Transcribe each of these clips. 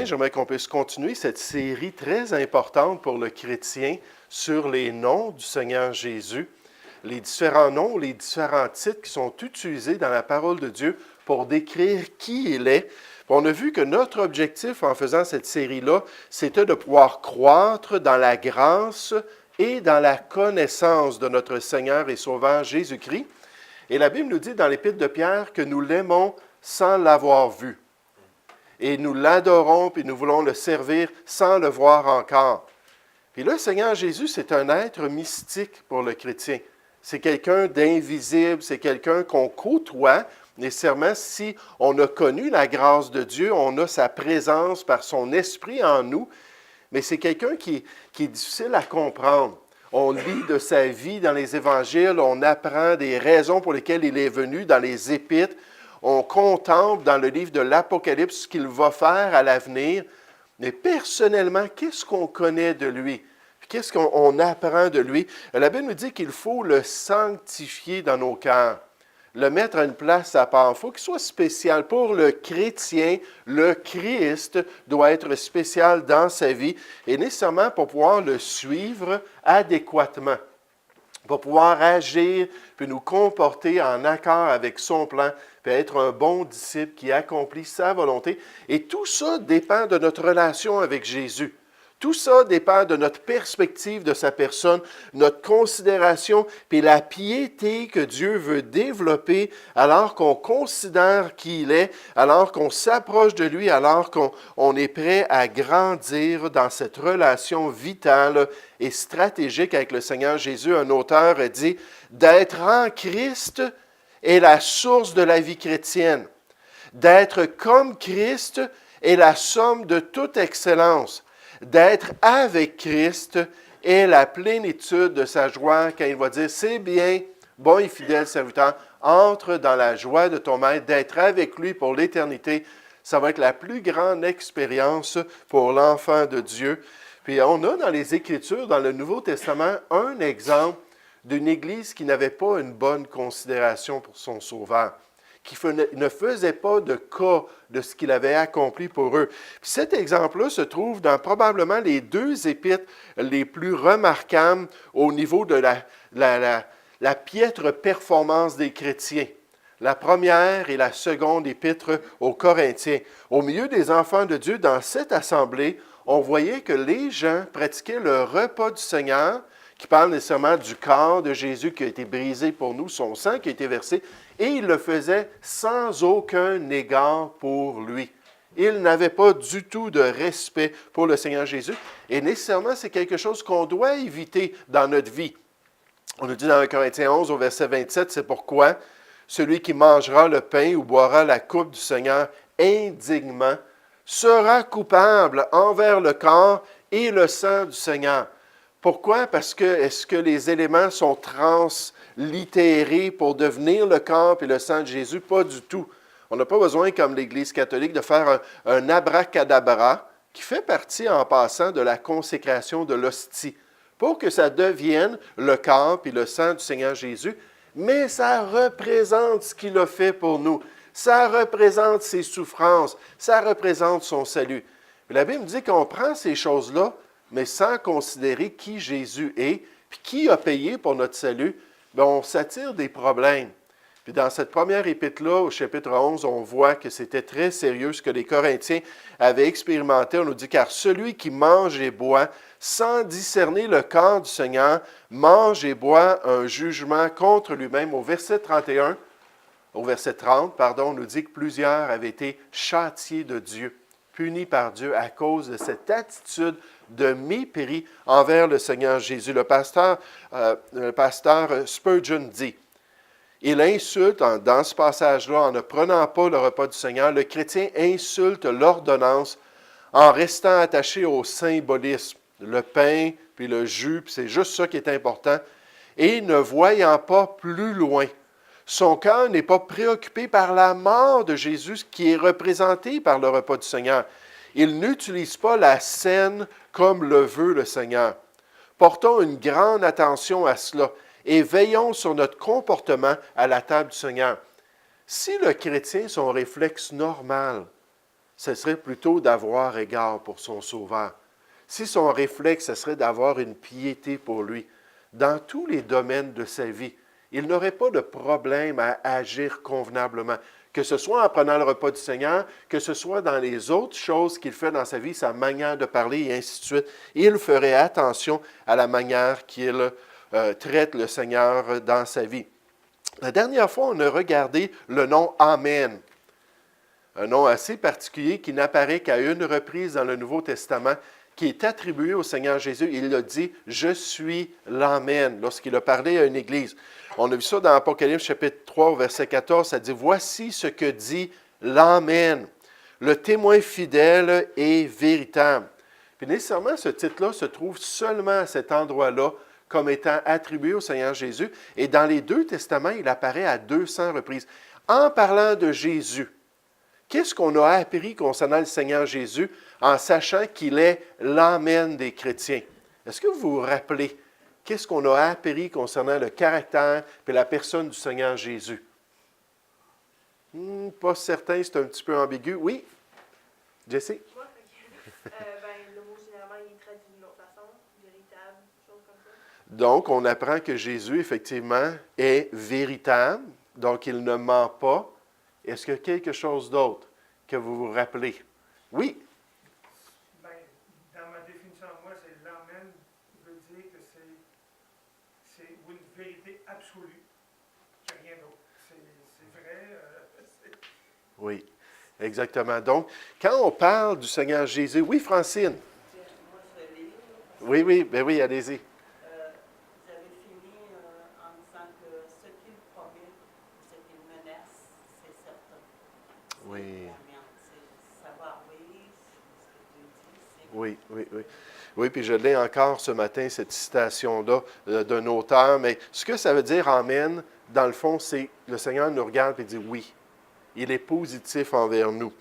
matin, j'aimerais qu'on puisse continuer cette série très importante pour le chrétien sur les noms du Seigneur Jésus, les différents noms, les différents titres qui sont utilisés dans la parole de Dieu pour décrire qui il est. On a vu que notre objectif en faisant cette série-là, c'était de pouvoir croître dans la grâce et dans la connaissance de notre Seigneur et Sauveur Jésus-Christ. Et la Bible nous dit dans l'Épître de Pierre que nous l'aimons sans l'avoir vu. Et nous l'adorons, puis nous voulons le servir sans le voir encore. Puis là, le Seigneur Jésus, c'est un être mystique pour le chrétien. C'est quelqu'un d'invisible, c'est quelqu'un qu'on côtoie. Nécessairement, si on a connu la grâce de Dieu, on a sa présence par son esprit en nous, mais c'est quelqu'un qui est difficile à comprendre. On lit de sa vie dans les évangiles, on apprend des raisons pour lesquelles il est venu dans les épîtres. On contemple dans le livre de l'Apocalypse ce qu'il va faire à l'avenir. Mais personnellement, qu'est-ce qu'on connaît de lui? Qu'est-ce qu'on apprend de lui? La Bible nous dit qu'il faut le sanctifier dans nos cœurs, le mettre à une place à part. Il faut qu'il soit spécial. Pour le chrétien, le Christ doit être spécial dans sa vie et nécessairement pour pouvoir le suivre adéquatement, pour pouvoir agir puis nous comporter en accord avec son plan, puis être un bon disciple qui accomplit sa volonté. Et tout ça dépend de notre relation avec Jésus. Tout ça dépend de notre perspective de sa personne, notre considération, puis la piété que Dieu veut développer alors qu'on considère qui il est, alors qu'on s'approche de lui, alors qu'on est prêt à grandir dans cette relation vitale et stratégique avec le Seigneur Jésus. Un auteur a dit « D'être en Christ est la source de la vie chrétienne. D'être comme Christ est la somme de toute excellence. D'être avec Christ est la plénitude de sa joie quand il va dire « C'est bien, bon et fidèle serviteur, entre dans la joie de ton maître, d'être avec lui pour l'éternité. » Ça va être la plus grande expérience pour l'enfant de Dieu. Puis on a dans les Écritures, dans le Nouveau Testament, un exemple d'une Église qui n'avait pas une bonne considération pour son Sauveur, qui ne faisait pas de cas de ce qu'il avait accompli pour eux. Puis cet exemple-là se trouve dans probablement les deux épîtres les plus remarquables au niveau de la piètre performance des chrétiens. La première et la seconde épître aux Corinthiens. Au milieu des enfants de Dieu, dans cette assemblée, on voyait que les gens pratiquaient le repas du Seigneur, qui parle nécessairement du corps de Jésus qui a été brisé pour nous, son sang qui a été versé, et il le faisait sans aucun égard pour lui. Il n'avait pas du tout de respect pour le Seigneur Jésus, et nécessairement, c'est quelque chose qu'on doit éviter dans notre vie. On nous dit dans 1 Corinthiens 11, au verset 27, c'est pourquoi celui qui mangera le pain ou boira la coupe du Seigneur indignement sera coupable envers le corps et le sang du Seigneur. Pourquoi? Parce que est-ce que les éléments sont translittérés pour devenir le corps et le sang de Jésus? Pas du tout. On n'a pas besoin, comme l'Église catholique, de faire un abracadabra qui fait partie, en passant, de la consécration de l'hostie, pour que ça devienne le corps et le sang du Seigneur Jésus, mais ça représente ce qu'il a fait pour nous. Ça représente ses souffrances, ça représente son salut. La Bible dit qu'on prend ces choses-là, mais sans considérer qui Jésus est, puis qui a payé pour notre salut, bien, on s'attire des problèmes. Puis dans cette première épître-là, au chapitre 11, on voit que c'était très sérieux ce que les Corinthiens avaient expérimenté. On nous dit « Car celui qui mange et boit, sans discerner le corps du Seigneur, mange et boit un jugement contre lui-même. » Au verset 31, au verset 30, on nous dit que plusieurs avaient été châtiés de Dieu, punis par Dieu à cause de cette attitude de mépris envers le Seigneur Jésus. Le pasteur Spurgeon dit, il insulte, dans ce passage-là, en ne prenant pas le repas du Seigneur, le chrétien insulte l'ordonnance en restant attaché au symbolisme, le pain, puis le jus, puis c'est juste ça qui est important, et ne voyant pas plus loin. Son cœur n'est pas préoccupé par la mort de Jésus qui est représentée par le repas du Seigneur. Il n'utilise pas la scène comme le veut le Seigneur. Portons une grande attention à cela et veillons sur notre comportement à la table du Seigneur. Si le chrétien, son réflexe normal, ce serait plutôt d'avoir égard pour son Sauveur. Si son réflexe, ce serait d'avoir une piété pour lui, dans tous les domaines de sa vie, il n'aurait pas de problème à agir convenablement, que ce soit en prenant le repas du Seigneur, que ce soit dans les autres choses qu'il fait dans sa vie, sa manière de parler et ainsi de suite. Il ferait attention à la manière qu'il traite le Seigneur dans sa vie. La dernière fois, on a regardé le nom Amen, un nom assez particulier qui n'apparaît qu'à une reprise dans le Nouveau Testament, qui est attribué au Seigneur Jésus. Il a dit « Je suis l'Amen » lorsqu'il a parlé à une église. On a vu ça dans Apocalypse chapitre 3, au verset 14, ça dit « Voici ce que dit l'Amen, le témoin fidèle et véritable. » Puis nécessairement, ce titre-là se trouve seulement à cet endroit-là comme étant attribué au Seigneur Jésus. Et dans les deux testaments, il apparaît à 200 reprises. En parlant de Jésus, qu'est-ce qu'on a appris concernant le Seigneur Jésus en sachant qu'il est l'Amen des chrétiens? Est-ce que vous vous rappelez qu'est-ce qu'on a appris concernant le caractère et la personne du Seigneur Jésus? Pas certain, c'est un petit peu ambigu. Oui? Jessie? Moi, le mot généralement, il est traduit d'une autre façon, véritable, chose comme ça. Donc, on apprend que Jésus, effectivement, est véritable, donc il ne ment pas. Est-ce qu'il y a quelque chose d'autre que vous vous rappelez? Oui? Bien, dans ma définition à moi, c'est l'Amen veut dire que c'est une vérité absolue, qu'il n'y a rien d'autre. C'est vrai. Oui, exactement. Donc, quand on parle du Seigneur Jésus, oui, Francine? Moi, je vais lire. Oui, ben oui, allez-y. Vous avez fini en disant que ce qu'il promet, ce qu'il menace, c'est certain. Oui. Ça va arriver, ce que Dieu dit, c'est Oui. Oui, puis je l'ai encore ce matin, cette citation-là d'un auteur, mais ce que ça veut dire, Amen, dans le fond, c'est le Seigneur nous regarde et dit oui. Il est positif envers nous.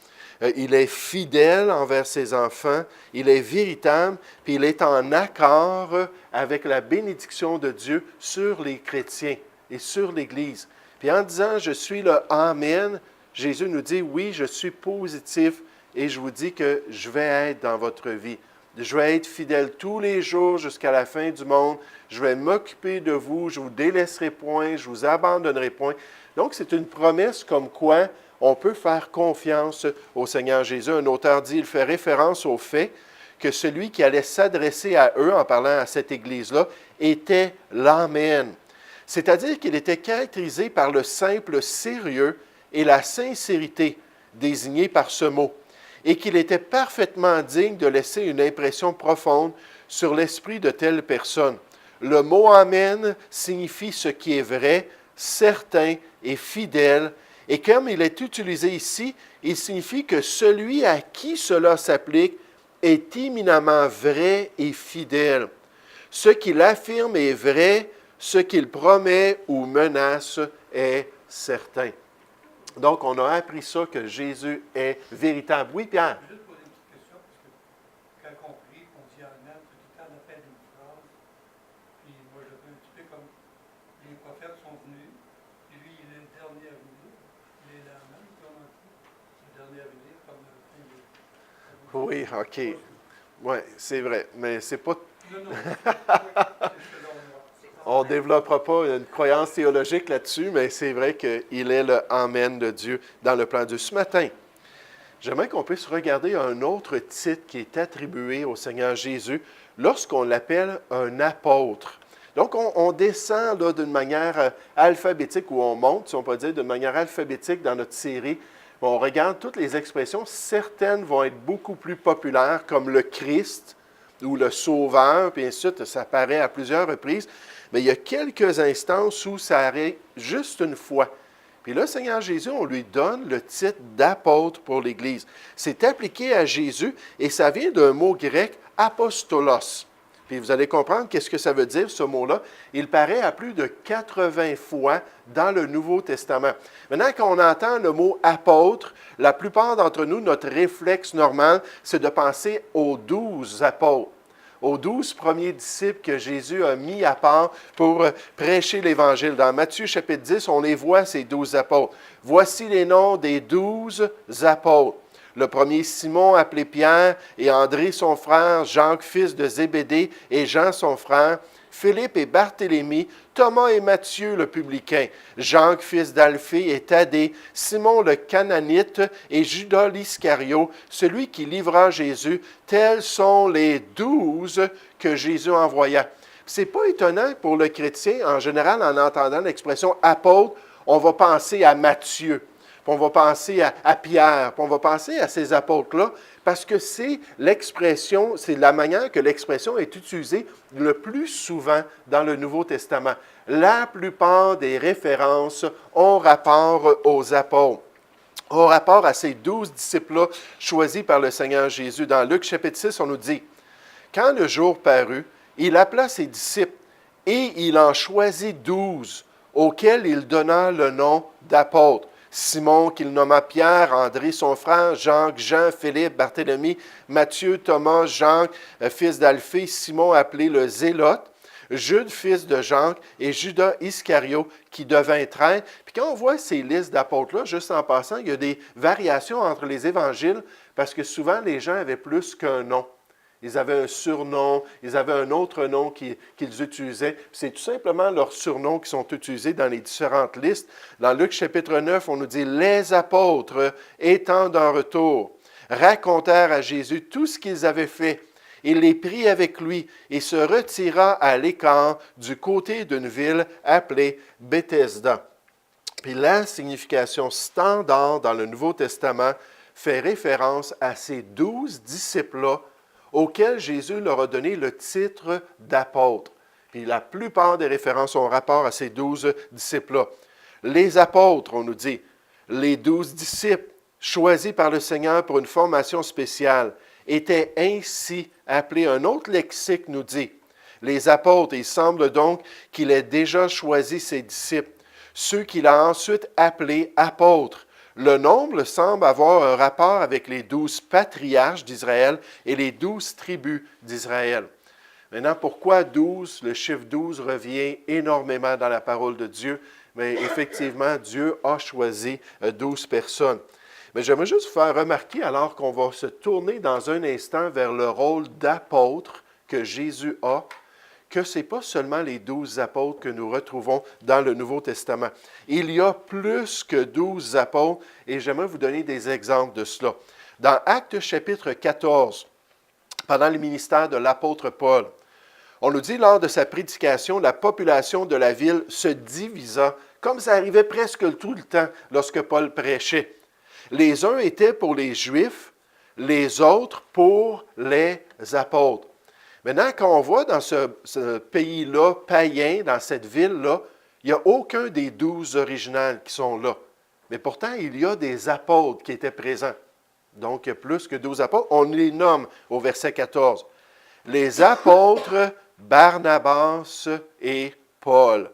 Il est fidèle envers ses enfants, il est véritable, puis il est en accord avec la bénédiction de Dieu sur les chrétiens et sur l'Église. Puis en disant « Je suis le Amen », Jésus nous dit « Oui, je suis positif et je vous dis que je vais être dans votre vie. Je vais être fidèle tous les jours jusqu'à la fin du monde. Je vais m'occuper de vous, je ne vous délaisserai point, je ne vous abandonnerai point. » Donc, c'est une promesse comme quoi on peut faire confiance au Seigneur Jésus. Un auteur dit, il fait référence au fait que celui qui allait s'adresser à eux en parlant à cette Église-là était l'Amen. C'est-à-dire qu'il était caractérisé par le simple sérieux et la sincérité désignés par ce mot, et qu'il était parfaitement digne de laisser une impression profonde sur l'esprit de telle personne. Le mot « Amen » signifie ce qui est vrai, certain et fidèle, et comme il est utilisé ici, il signifie que celui à qui cela s'applique est éminemment vrai et fidèle. Ce qu'il affirme est vrai, ce qu'il promet ou menace est certain. Donc, on a appris ça, que Jésus est véritable. Oui, Pierre? Je vais juste poser une petite question, parce que quand on prie, on dit Amen, tout le temps à la fin d'une phrase. Puis moi, je fais un petit peu comme les prophètes sont venus, et lui, il est le dernier à venir. Il est l'Amen, comme on dit. Le dernier à venir, comme le fin de... Oui, OK. Oui, c'est vrai, mais c'est pas... Non, c'est selon moi. On ne développera pas une croyance théologique là-dessus, mais c'est vrai qu'il est le Amen de Dieu dans le plan de Dieu. Ce matin, j'aimerais qu'on puisse regarder un autre titre qui est attribué au Seigneur Jésus lorsqu'on l'appelle un apôtre. Donc, on descend là, d'une manière alphabétique, ou on monte, si on peut dire, d'une manière alphabétique dans notre série. On regarde toutes les expressions. Certaines vont être beaucoup plus populaires, comme le Christ ou le Sauveur, puis ainsi de suite. Ça apparaît à plusieurs reprises. Mais il y a quelques instances où ça arrive juste une fois. Puis là, Seigneur Jésus, on lui donne le titre d'apôtre pour l'Église. C'est appliqué à Jésus et ça vient d'un mot grec, apostolos. Puis vous allez comprendre qu'est-ce que ça veut dire, ce mot-là. Il paraît à plus de 80 fois dans le Nouveau Testament. Maintenant, quand on entend le mot apôtre, la plupart d'entre nous, notre réflexe normal, c'est de penser aux 12 apôtres, aux 12 premiers disciples que Jésus a mis à part pour prêcher l'Évangile. Dans Matthieu chapitre 10, on les voit, ces 12 apôtres. Voici les noms des 12 apôtres. Le premier Simon, appelé Pierre, et André son frère, Jacques, fils de Zébédée, et Jean son frère, Philippe et Barthélemy, Thomas et Matthieu le publicain, Jacques, fils d'Alphée et Thaddée, Simon le Cananite et Judas l'Iscario, celui qui livra Jésus. Tels sont les 12 que Jésus envoya. C'est pas étonnant pour le chrétien, en général, en entendant l'expression apôtre, on va penser à Matthieu, puis on va penser à Pierre, puis on va penser à ces apôtres-là, parce que c'est l'expression, c'est la manière que l'expression est utilisée le plus souvent dans le Nouveau Testament. La plupart des références ont rapport aux apôtres, ont rapport à ces 12 disciples-là choisis par le Seigneur Jésus. Dans Luc chapitre 6, on nous dit, « Quand le jour parut, il appela ses disciples et il en choisit 12, auxquels il donna le nom d'apôtres. Simon, qu'il nomma Pierre, André, son frère, Jacques, Jean, Philippe, Barthélemy, Matthieu, Thomas, Jacques, fils d'Alphée, Simon, appelé le Zélote, Jude, fils de Jacques, et Judas Iscario, qui devint traître. » Puis quand on voit ces listes d'apôtres-là, juste en passant, il y a des variations entre les évangiles, parce que souvent, les gens avaient plus qu'un nom. Ils avaient un surnom, ils avaient un autre nom qu'ils utilisaient. C'est tout simplement leurs surnoms qui sont utilisés dans les différentes listes. Dans Luc chapitre 9, on nous dit « Les apôtres, étant d'en retour, racontèrent à Jésus tout ce qu'ils avaient fait. Il les prit avec lui et se retira à l'écart du côté d'une ville appelée Bethesda. » Puis la signification standard dans le Nouveau Testament fait référence à ces 12 disciples-là auxquels Jésus leur a donné le titre d'apôtre. Puis la plupart des références ont rapport à ces 12 disciples-là. Les apôtres, on nous dit, les 12 disciples choisis par le Seigneur pour une formation spéciale, étaient ainsi appelés. Un autre lexique nous dit, les apôtres, il semble donc qu'il ait déjà choisi ses disciples, ceux qu'il a ensuite appelés apôtres. Le nombre semble avoir un rapport avec les 12 patriarches d'Israël et les 12 tribus d'Israël. Maintenant, pourquoi 12? Le chiffre 12 revient énormément dans la parole de Dieu, mais effectivement, Dieu a choisi 12 personnes. Mais j'aimerais juste vous faire remarquer, alors qu'on va se tourner dans un instant vers le rôle d'apôtre que Jésus a, que ce n'est pas seulement les 12 apôtres que nous retrouvons dans le Nouveau Testament. Il y a plus que 12 apôtres, et j'aimerais vous donner des exemples de cela. Dans Actes chapitre 14, pendant le ministère de l'apôtre Paul, on nous dit, lors de sa prédication, la population de la ville se divisa, comme ça arrivait presque tout le temps lorsque Paul prêchait. Les uns étaient pour les Juifs, les autres pour les apôtres. Maintenant, quand on voit dans ce pays-là, païen, dans cette ville-là, il n'y a aucun des 12 originales qui sont là. Mais pourtant, il y a des apôtres qui étaient présents. Donc, il y a plus que 12 apôtres. On les nomme au verset 14. Les apôtres Barnabas et Paul,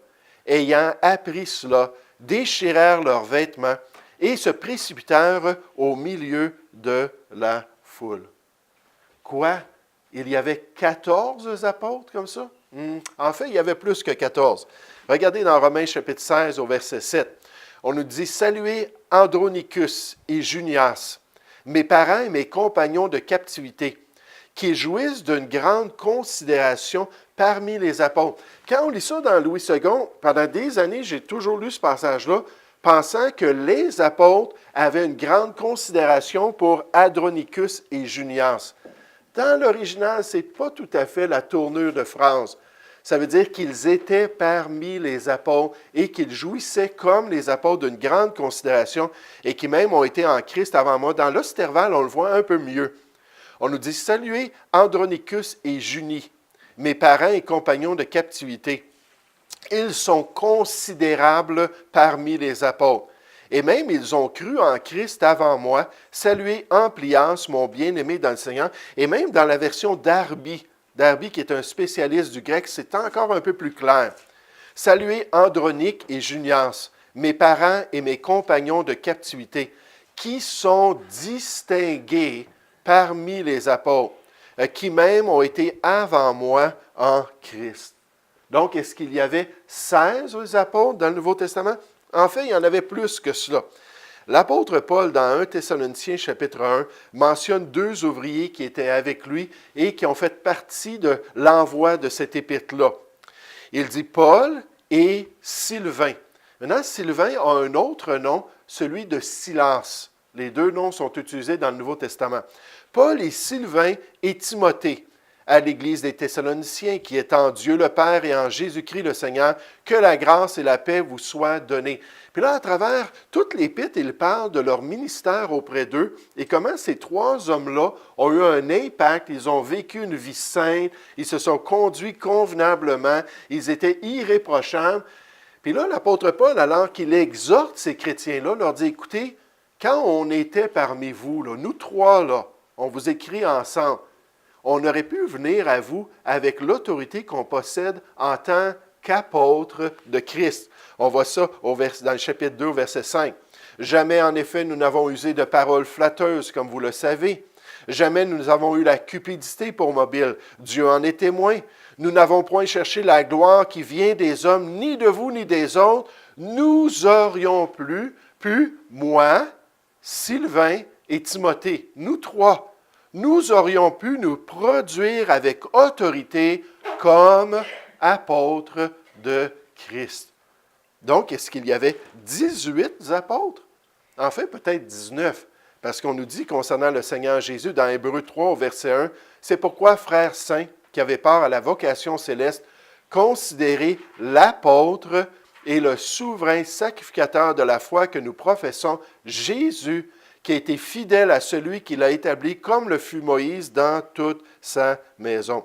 ayant appris cela, déchirèrent leurs vêtements et se précipitèrent au milieu de la foule. Quoi? Il y avait 14 apôtres comme ça? En fait, il y avait plus que 14. Regardez dans Romains chapitre 16 au verset 7. On nous dit « Saluez Andronicus et Junias, mes parents et mes compagnons de captivité, qui jouissent d'une grande considération parmi les apôtres. » Quand on lit ça dans Louis II, pendant des années, j'ai toujours lu ce passage-là, pensant que les apôtres avaient une grande considération pour Andronicus et Junias. Dans l'original, ce n'est pas tout à fait la tournure de phrase. Ça veut dire qu'ils étaient parmi les apôtres et qu'ils jouissaient comme les apôtres d'une grande considération et qui même ont été en Christ avant moi. Dans l'Osterval, on le voit un peu mieux. On nous dit « Saluez Andronicus et Junie, mes parents et compagnons de captivité. Ils sont considérables parmi les apôtres. Et même, ils ont cru en Christ avant moi. Saluez Amplias, mon bien-aimé dans le Seigneur. » Et même dans la version d'Arby, qui est un spécialiste du grec, c'est encore un peu plus clair. « Saluez Andronique et Junias, mes parents et mes compagnons de captivité, qui sont distingués parmi les apôtres, qui même ont été avant moi en Christ. » Donc, est-ce qu'il y avait 16 apôtres dans le Nouveau Testament? En fait, il y en avait plus que cela. L'apôtre Paul, dans 1 Thessaloniciens chapitre 1, mentionne 2 ouvriers qui étaient avec lui et qui ont fait partie de l'envoi de cette épître-là. Il dit Paul et Sylvain. Maintenant, Sylvain a un autre nom, celui de Silas. Les 2 noms sont utilisés dans le Nouveau Testament. Paul et Sylvain et Timothée, à l'Église des Thessaloniciens, qui est en Dieu le Père et en Jésus-Christ le Seigneur, que la grâce et la paix vous soient données. Puis là, à travers toute l'épître, il parle de leur ministère auprès d'eux et comment ces 3 hommes-là ont eu un impact, ils ont vécu une vie sainte, ils se sont conduits convenablement, ils étaient irréprochables. Puis là, l'apôtre Paul, alors qu'il exhorte ces chrétiens-là, leur dit, écoutez, quand on était parmi vous, là, nous 3, là, on vous écrit ensemble, on aurait pu venir à vous avec l'autorité qu'on possède en tant qu'apôtre de Christ. On voit ça dans le chapitre 2, verset 5. Jamais, en effet, nous n'avons usé de paroles flatteuses, comme vous le savez. Jamais nous avons eu la cupidité pour mobile. Dieu en est témoin. Nous n'avons point cherché la gloire qui vient des hommes, ni de vous, ni des autres. Nous aurions pu, moi, Sylvain et Timothée, nous 3, nous aurions pu nous produire avec autorité comme apôtres de Christ. Donc, est-ce qu'il y avait 18 apôtres? En fait, peut-être 19, parce qu'on nous dit concernant le Seigneur Jésus dans Hébreux 3 au verset 1, « C'est pourquoi, frères saints, qui avaient part à la vocation céleste, considérez l'apôtre et le souverain sacrificateur de la foi que nous professons, Jésus, qui a été fidèle à celui qui l'a établi comme le fut Moïse dans toute sa maison. »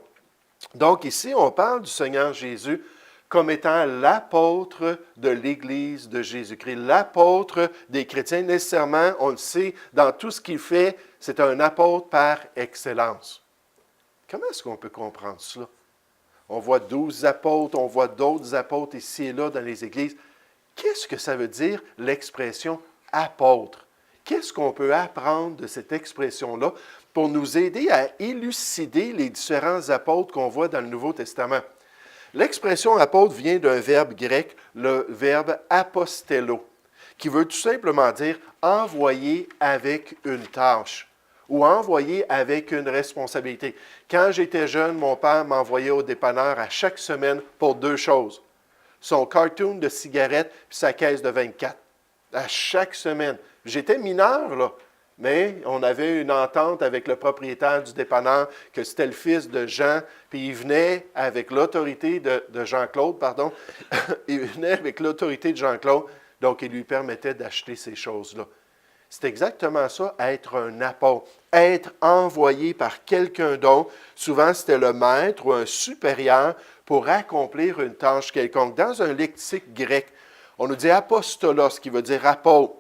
Donc ici, on parle du Seigneur Jésus comme étant l'apôtre de l'Église de Jésus-Christ, l'apôtre des chrétiens. Nécessairement, on le sait, dans tout ce qu'il fait, c'est un apôtre par excellence. Comment est-ce qu'on peut comprendre cela? On voit 12 apôtres, on voit d'autres apôtres ici et là dans les églises. Qu'est-ce que ça veut dire l'expression apôtre? Qu'est-ce qu'on peut apprendre de cette expression-là pour nous aider à élucider les différents apôtres qu'on voit dans le Nouveau Testament? L'expression apôtre vient d'un verbe grec, le verbe apostello, qui veut tout simplement dire envoyer avec une tâche ou envoyer avec une responsabilité. Quand j'étais jeune, mon père m'envoyait au dépanneur à chaque semaine pour 2 choses. Son cartoon de cigarettes puis sa caisse de 24. À chaque semaine. J'étais mineur, là, mais on avait une entente avec le propriétaire du dépanneur que c'était le fils de Jean, puis il venait avec l'autorité de Jean-Claude, pardon. Il venait avec l'autorité de Jean-Claude, donc il lui permettait d'acheter ces choses-là. C'est exactement ça, être un apôtre, être envoyé par quelqu'un d'autre. Souvent, c'était le maître ou un supérieur pour accomplir une tâche quelconque. Dans un lexique grec, on nous dit apostolos, qui veut dire apôtre,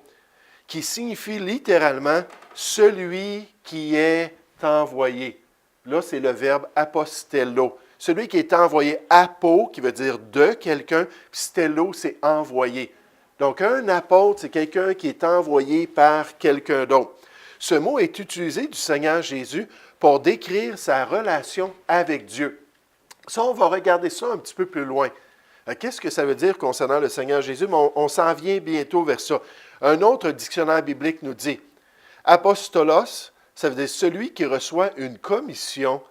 qui signifie littéralement celui qui est envoyé. Là, c'est le verbe apostello. Celui qui est envoyé, apo, qui veut dire de quelqu'un, puis stello, c'est envoyé. Donc, un apôtre, c'est quelqu'un qui est envoyé par quelqu'un d'autre. Ce mot est utilisé du Seigneur Jésus pour décrire sa relation avec Dieu. Ça, on va regarder ça un petit peu plus loin. Qu'est-ce que ça veut dire concernant le Seigneur Jésus? Mais on s'en vient bientôt vers ça. Un autre dictionnaire biblique nous dit « Apostolos », ça veut dire celui qui reçoit une commission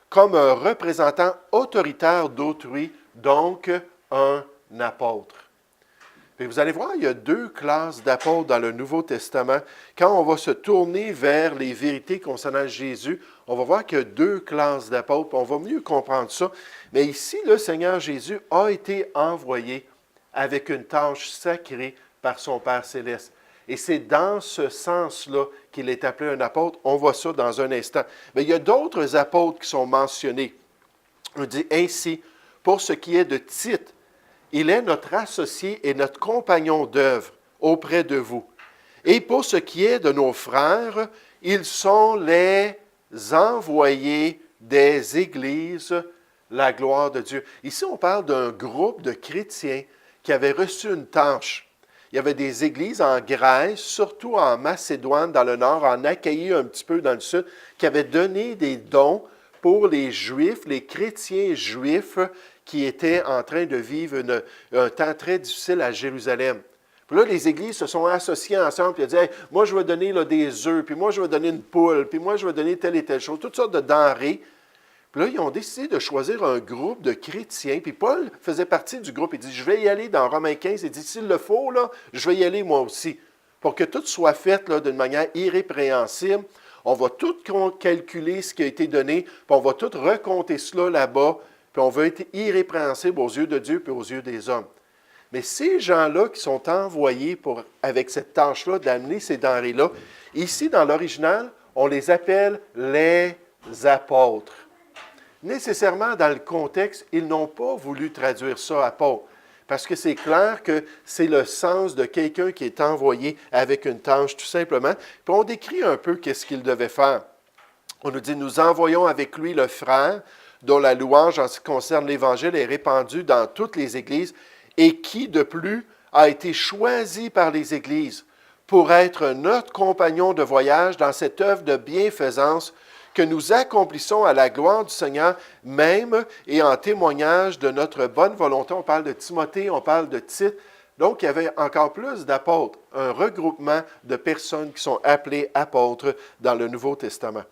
comme un représentant autoritaire d'autrui, donc un apôtre. Et vous allez voir, il y a 2 classes d'apôtres dans le Nouveau Testament. Quand on va se tourner vers les vérités concernant Jésus, on va voir qu'il y a 2 classes d'apôtres, on va mieux comprendre ça. Mais ici, le Seigneur Jésus a été envoyé avec une tâche sacrée par son Père céleste. Et c'est dans ce sens-là qu'il est appelé un apôtre. On voit ça dans un instant. Mais il y a d'autres apôtres qui sont mentionnés. On dit ainsi, pour ce qui est de Tite, il est notre associé et notre compagnon d'œuvre auprès de vous. Et pour ce qui est de nos frères, ils sont les envoyés des églises, la gloire de Dieu. Ici, on parle d'un groupe de chrétiens qui avaient reçu une tâche. Il y avait des églises en Grèce, surtout en Macédoine, dans le nord, en Achaïe, un petit peu dans le sud, qui avaient donné des dons pour les Juifs, les chrétiens juifs qui étaient en train de vivre un temps très difficile à Jérusalem. Puis là, les églises se sont associées ensemble, puis elles disaient, hey, moi, je vais donner là, des œufs, puis moi, je vais donner une poule, puis moi, je vais donner telle et telle chose, toutes sortes de denrées. Puis là, ils ont décidé de choisir un groupe de chrétiens, puis Paul faisait partie du groupe. Il dit, je vais y aller dans Romains 15, il dit, s'il le faut, là, je vais y aller moi aussi, pour que tout soit fait là, d'une manière irrépréhensible. On va tout calculer ce qui a été donné, puis on va tout recompter cela là-bas, puis on va être irrépréhensible aux yeux de Dieu puis aux yeux des hommes. Mais ces gens-là qui sont envoyés avec cette tâche-là d'amener ces denrées-là, ici dans l'original, on les appelle les apôtres. Nécessairement, dans le contexte, ils n'ont pas voulu traduire ça apôtre, parce que c'est clair que c'est le sens de quelqu'un qui est envoyé avec une tâche, tout simplement. Puis on décrit un peu qu'est-ce qu'il devait faire. On nous dit, nous envoyons avec lui le frère, dont la louange en ce qui concerne l'Évangile est répandue dans toutes les églises, et qui, de plus, a été choisi par les églises pour être notre compagnon de voyage dans cette œuvre de bienfaisance que nous accomplissons à la gloire du Seigneur même et en témoignage de notre bonne volonté. On parle de Timothée, on parle de Tite. Donc, il y avait encore plus d'apôtres, un regroupement de personnes qui sont appelées apôtres dans le Nouveau Testament.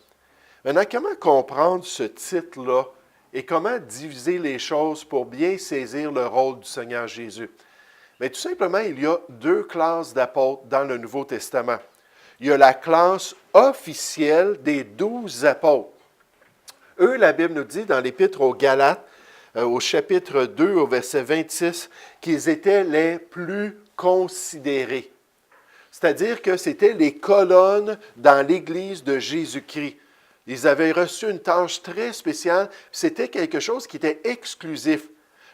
Maintenant, comment comprendre ce titre-là et comment diviser les choses pour bien saisir le rôle du Seigneur Jésus? Bien, tout simplement, il y a deux classes d'apôtres dans le Nouveau Testament. Il y a la classe officielle des 12 apôtres. Eux, la Bible nous dit dans l'Épître aux Galates, au chapitre 2, au verset 26, qu'ils étaient les plus considérés. C'est-à-dire que c'était les colonnes dans l'Église de Jésus-Christ. Ils avaient reçu une tâche très spéciale. C'était quelque chose qui était exclusif.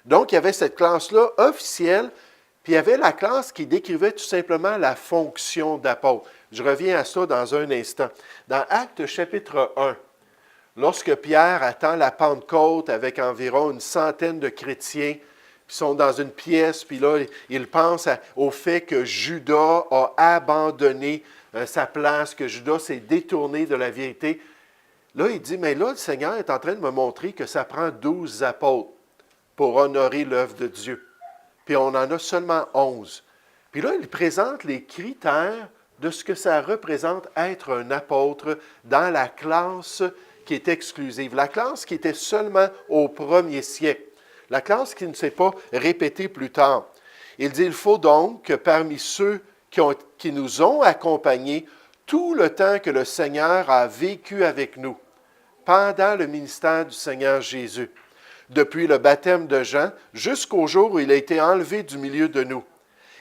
Donc, il y avait cette classe-là officielle, puis il y avait la classe qui décrivait tout simplement la fonction d'apôtre. Je reviens à ça dans un instant. Dans Actes chapitre 1, lorsque Pierre attend la Pentecôte avec environ une centaine de chrétiens, ils sont dans une pièce, puis là, ils pensent au fait que Judas a abandonné sa place, que Judas s'est détourné de la vérité. Là, il dit, mais là, le Seigneur est en train de me montrer que ça prend 12 apôtres pour honorer l'œuvre de Dieu. Puis on en a seulement 11. Puis là, il présente les critères de ce que ça représente être un apôtre dans la classe qui est exclusive, la classe qui était seulement au premier siècle, la classe qui ne s'est pas répétée plus tard. Il dit, il faut donc que parmi ceux qui nous ont accompagnés tout le temps que le Seigneur a vécu avec nous, pendant le ministère du Seigneur Jésus, depuis le baptême de Jean jusqu'au jour où il a été enlevé du milieu de nous,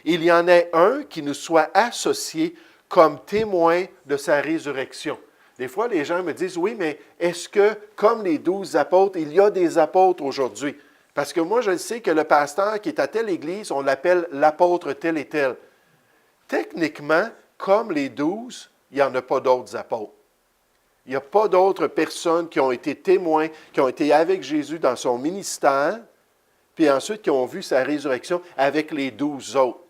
il y en ait un qui nous soit associé comme témoin de sa résurrection. Des fois, les gens me disent, oui, mais est-ce que, comme les 12 apôtres, il y a des apôtres aujourd'hui? Parce que moi, je sais que le pasteur qui est à telle église, on l'appelle l'apôtre tel et tel. Techniquement, comme les 12, il n'y en a pas d'autres apôtres. Il n'y a pas d'autres personnes qui ont été témoins, qui ont été avec Jésus dans son ministère, puis ensuite qui ont vu sa résurrection avec les 12 autres.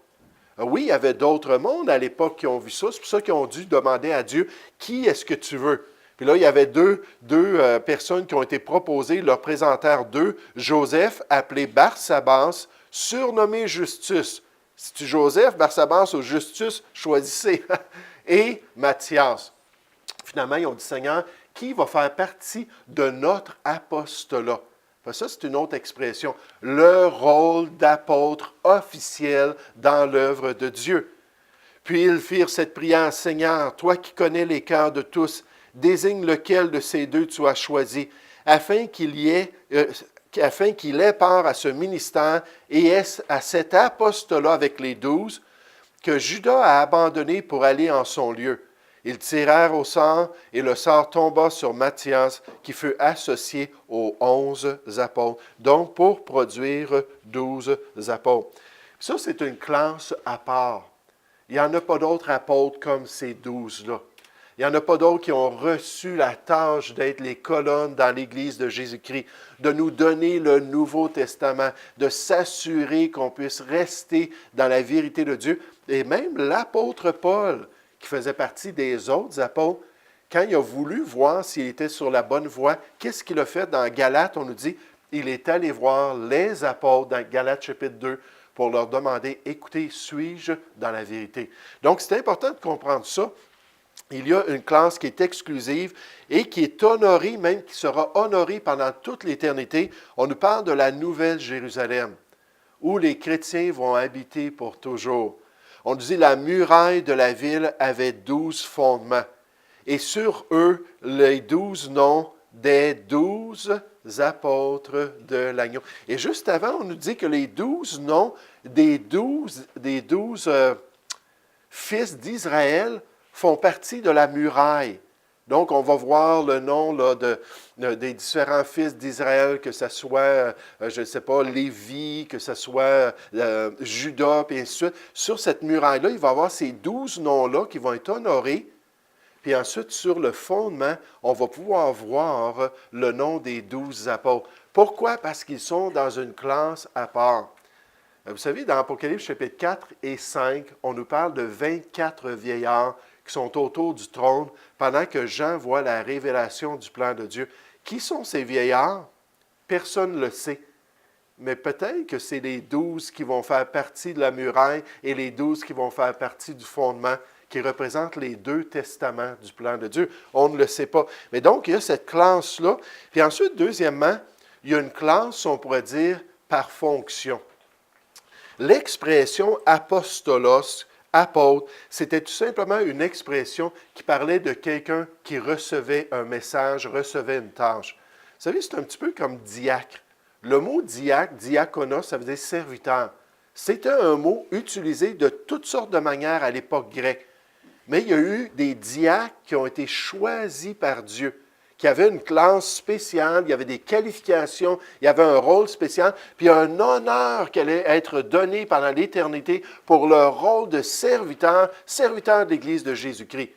Oui, il y avait d'autres mondes à l'époque qui ont vu ça. C'est pour ça qu'ils ont dû demander à Dieu, « Qui est-ce que tu veux? » Puis là, il y avait deux personnes qui ont été proposées. Ils leur présentèrent deux. Joseph, appelé Barsabas, surnommé Justus. Si tu Joseph, Barsabas ou Justus, choisissez. Et Matthias. Finalement, ils ont dit, « Seigneur, qui va faire partie de notre apostolat? » Ça, c'est une autre expression. Le rôle d'apôtre officiel dans l'œuvre de Dieu. Puis ils firent cette prière, « Seigneur, toi qui connais les cœurs de tous, désigne lequel de ces deux tu as choisi, afin qu'il ait part à ce ministère et à cet apostolat avec les 12 que Judas a abandonné pour aller en son lieu. Ils tirèrent au sort et le sort tomba sur Matthias qui fut associé aux 11 apôtres, donc pour produire 12 apôtres. » Ça, c'est une classe à part. Il n'y en a pas d'autres apôtres comme ces 12-là. Il n'y en a pas d'autres qui ont reçu la tâche d'être les colonnes dans l'Église de Jésus-Christ, de nous donner le Nouveau Testament, de s'assurer qu'on puisse rester dans la vérité de Dieu. Et même l'apôtre Paul, qui faisait partie des autres apôtres, quand il a voulu voir s'il était sur la bonne voie, qu'est-ce qu'il a fait dans Galates? On nous dit, il est allé voir les apôtres dans Galates chapitre 2 pour leur demander, écoutez, suis-je dans la vérité? Donc, c'est important de comprendre ça. Il y a une classe qui est exclusive et qui est honorée, même qui sera honorée pendant toute l'éternité. On nous parle de la Nouvelle Jérusalem, où les chrétiens vont habiter pour toujours. On nous dit la muraille de la ville avait 12 fondements. Et sur eux, les 12 noms des 12 apôtres de l'agneau. Et juste avant, on nous dit que les 12 noms des 12 fils d'Israël font partie de la muraille. Donc, on va voir le nom là, des différents fils d'Israël, que ce soit, je ne sais pas, Lévi, que ce soit Judas, et ainsi de suite. Sur cette muraille-là, il va y avoir ces 12 noms-là qui vont être honorés. Puis ensuite, sur le fondement, on va pouvoir voir le nom des 12 apôtres. Pourquoi? Parce qu'ils sont dans une classe à part. Vous savez, dans Apocalypse chapitre 4 et 5, on nous parle de 24 vieillards qui sont autour du trône pendant que Jean voit la révélation du plan de Dieu. Qui sont ces vieillards? Personne ne le sait. Mais peut-être que c'est les 12 qui vont faire partie de la muraille et les 12 qui vont faire partie du fondement qui représentent les 2 testaments du plan de Dieu. On ne le sait pas. Mais donc, il y a cette classe-là. Puis ensuite, deuxièmement, il y a une classe, on pourrait dire, par fonction. L'expression apostolos, apôtre, c'était tout simplement une expression qui parlait de quelqu'un qui recevait un message, recevait une tâche. Vous savez, c'est un petit peu comme diacre. Le mot diacre, diaconos, ça veut dire serviteur. C'était un mot utilisé de toutes sortes de manières à l'époque grecque. Mais il y a eu des diacres qui ont été choisis par Dieu, qui avaient une classe spéciale, il y avait des qualifications, il y avait un rôle spécial, puis un honneur qui allait être donné pendant l'éternité pour leur rôle de serviteur de l'Église de Jésus-Christ.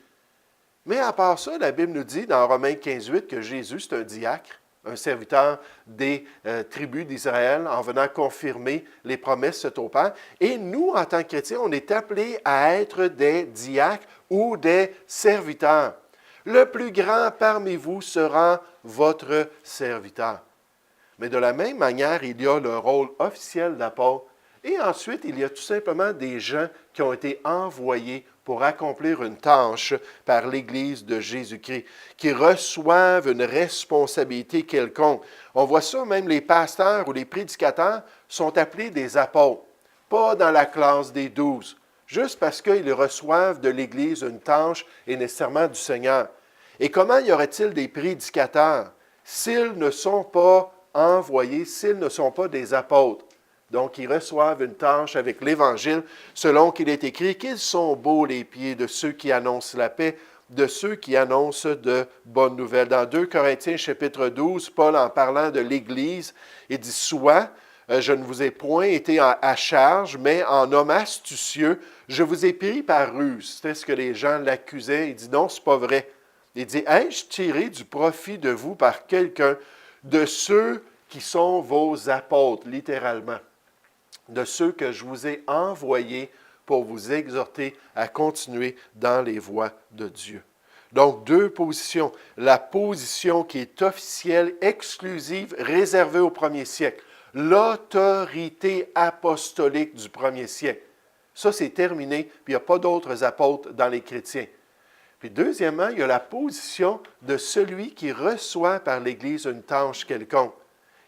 Mais à part ça, la Bible nous dit dans Romains 15:8 que Jésus, c'est un diacre, un serviteur des tribus d'Israël, en venant confirmer les promesses faites au Père. Et nous, en tant que chrétiens, on est appelés à être des diacres ou des serviteurs. Le plus grand parmi vous sera votre serviteur. Mais de la même manière, il y a le rôle officiel d'apôtre. Et ensuite, il y a tout simplement des gens qui ont été envoyés pour accomplir une tâche par l'Église de Jésus-Christ, qui reçoivent une responsabilité quelconque. On voit ça, même les pasteurs ou les prédicateurs sont appelés des apôtres, pas dans la classe des 12, juste parce qu'ils reçoivent de l'Église une tâche et nécessairement du Seigneur. Et comment y aurait-il des prédicateurs s'ils ne sont pas envoyés, s'ils ne sont pas des apôtres? Donc, ils reçoivent une tâche avec l'Évangile, selon qu'il est écrit qu'ils sont beaux les pieds de ceux qui annoncent la paix, de ceux qui annoncent de bonnes nouvelles. Dans 2 Corinthiens chapitre 12, Paul, en parlant de l'Église, il dit « Soit, je ne vous ai point été à charge, mais en homme astucieux, je vous ai pris par ruse. » C'était ce que les gens l'accusaient. Il dit « Non, ce n'est pas vrai. » Il dit « Ai-je tiré du profit de vous par quelqu'un, de ceux qui sont vos apôtres, littéralement, de ceux que je vous ai envoyés pour vous exhorter à continuer dans les voies de Dieu. » Donc, 2 positions. La position qui est officielle, exclusive, réservée au 1er siècle. L'autorité apostolique du 1er siècle. Ça, c'est terminé, puis il n'y a pas d'autres apôtres dans les chrétiens. Puis deuxièmement, il y a la position de celui qui reçoit par l'Église une tâche quelconque,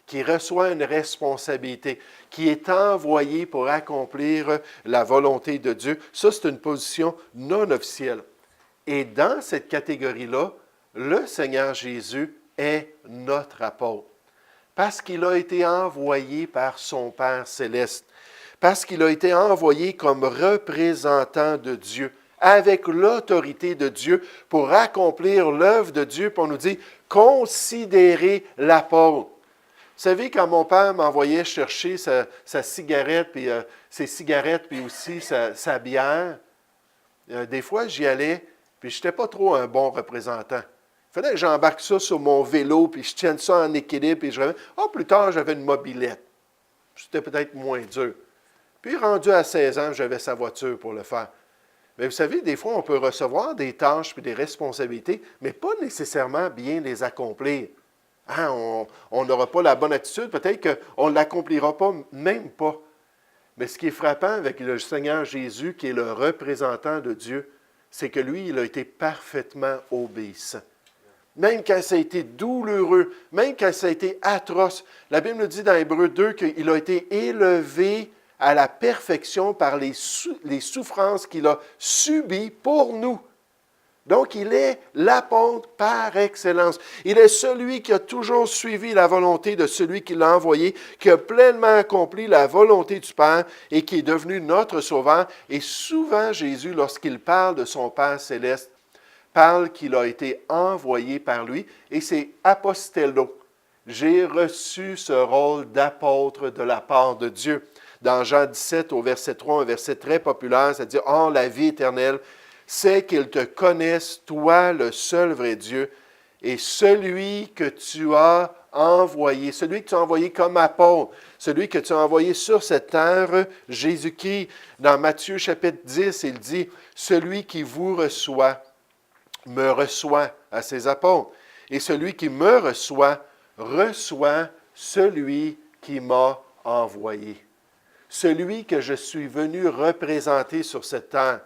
qui reçoit une responsabilité, qui est envoyé pour accomplir la volonté de Dieu. Ça, c'est une position non officielle. Et dans cette catégorie-là, le Seigneur Jésus est notre apôtre, parce qu'il a été envoyé par son Père céleste, parce qu'il a été envoyé comme représentant de Dieu, avec l'autorité de Dieu pour accomplir l'œuvre de Dieu. Puis on nous dit, considérez l'apôtre. Vous savez, quand mon père m'envoyait chercher sa cigarette, puis ses cigarettes, puis aussi sa bière, des fois, j'y allais, puis je n'étais pas trop un bon représentant. Il fallait que j'embarque ça sur mon vélo, puis je tienne ça en équilibre, puis je reviens. Plus tard, j'avais une mobilette. C'était peut-être moins dur. Puis, rendu à 16 ans, j'avais sa voiture pour le faire. Mais vous savez, des fois, on peut recevoir des tâches et des responsabilités, mais pas nécessairement bien les accomplir. Hein, on n'aura pas la bonne attitude, peut-être qu'on ne l'accomplira pas, même pas. Mais ce qui est frappant avec le Seigneur Jésus, qui est le représentant de Dieu, c'est que lui, il a été parfaitement obéissant. Même quand ça a été douloureux, même quand ça a été atroce. La Bible nous dit dans Hébreux 2 qu'il a été élevé à la perfection par les souffrances qu'il a subies pour nous. Donc, il est l'apôtre par excellence. Il est celui qui a toujours suivi la volonté de celui qui l'a envoyé, qui a pleinement accompli la volonté du Père et qui est devenu notre Sauveur. Et souvent, Jésus, lorsqu'il parle de son Père céleste, parle qu'il a été envoyé par lui, et c'est apostello. J'ai reçu ce rôle d'apôtre de la part de Dieu. Dans Jean 17, au verset 3, un verset très populaire, ça dit « Or, la vie éternelle, c'est qu'ils te connaissent, toi, le seul vrai Dieu, et celui que tu as envoyé, celui que tu as envoyé comme apôtre, celui que tu as envoyé sur cette terre, Jésus-Christ. » Dans Matthieu chapitre 10, il dit « Celui qui vous reçoit, me reçoit à ses apôtres, et celui qui me reçoit, reçoit celui qui m'a envoyé. » Celui que je suis venu représenter sur cette terre,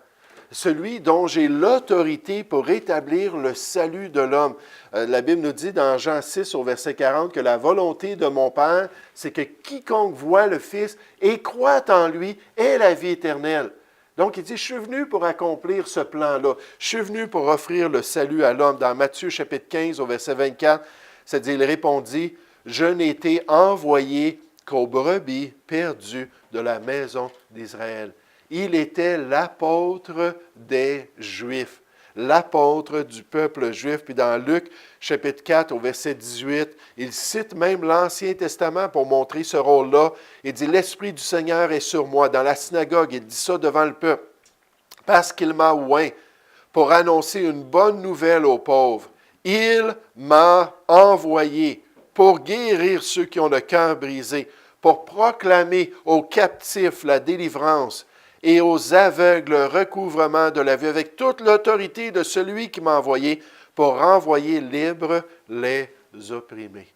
celui dont j'ai l'autorité pour établir le salut de l'homme. La Bible nous dit dans Jean 6 au verset 40 que la volonté de mon Père, c'est que quiconque voit le Fils et croit en lui ait la vie éternelle. Donc, il dit, je suis venu pour accomplir ce plan-là. Je suis venu pour offrir le salut à l'homme. Dans Matthieu chapitre 15 au verset 24, ça dit, il répondit, je n'ai été envoyé qu'aux brebis perdues de la maison d'Israël. Il était l'apôtre des Juifs, l'apôtre du peuple juif. Puis dans Luc, chapitre 4, au verset 18, il cite même l'Ancien Testament pour montrer ce rôle-là. Il dit, « L'Esprit du Seigneur est sur moi. » Dans la synagogue, il dit ça devant le peuple. « Parce qu'il m'a oint pour annoncer une bonne nouvelle aux pauvres. Il m'a envoyé pour guérir ceux qui ont le cœur brisé, pour proclamer aux captifs la délivrance et aux aveugles le recouvrement de la vue, avec toute l'autorité de celui qui m'a envoyé, pour renvoyer libres les opprimés. »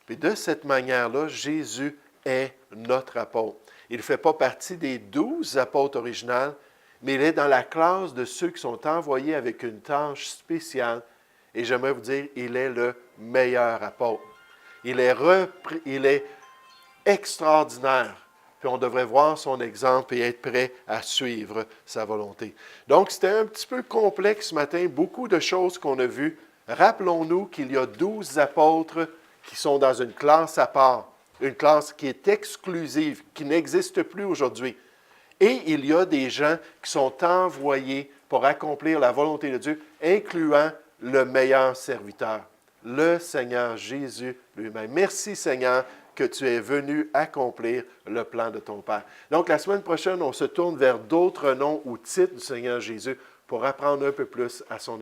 Puis de cette manière-là, Jésus est notre apôtre. Il ne fait pas partie des 12 apôtres originaux, mais il est dans la classe de ceux qui sont envoyés avec une tâche spéciale. Et j'aimerais vous dire, il est le meilleur apôtre. Il est extraordinaire. Puis on devrait voir son exemple et être prêt à suivre sa volonté. Donc, c'était un petit peu complexe ce matin, beaucoup de choses qu'on a vues. Rappelons-nous qu'il y a 12 apôtres qui sont dans une classe à part, une classe qui est exclusive, qui n'existe plus aujourd'hui. Et il y a des gens qui sont envoyés pour accomplir la volonté de Dieu, incluant le meilleur serviteur, le Seigneur Jésus lui-même. Merci Seigneur que tu es venu accomplir le plan de ton Père. Donc, la semaine prochaine, on se tourne vers d'autres noms ou titres du Seigneur Jésus pour apprendre un peu plus à son